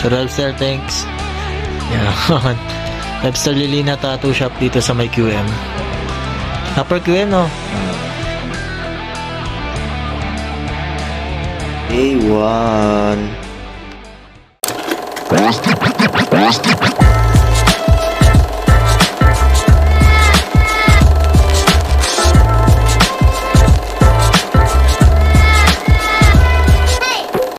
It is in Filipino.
So, Lifestyle, thanks. Yan. Lifestyle Lilina Tattoo Shop dito sa may QM. Upper QM, no? A1.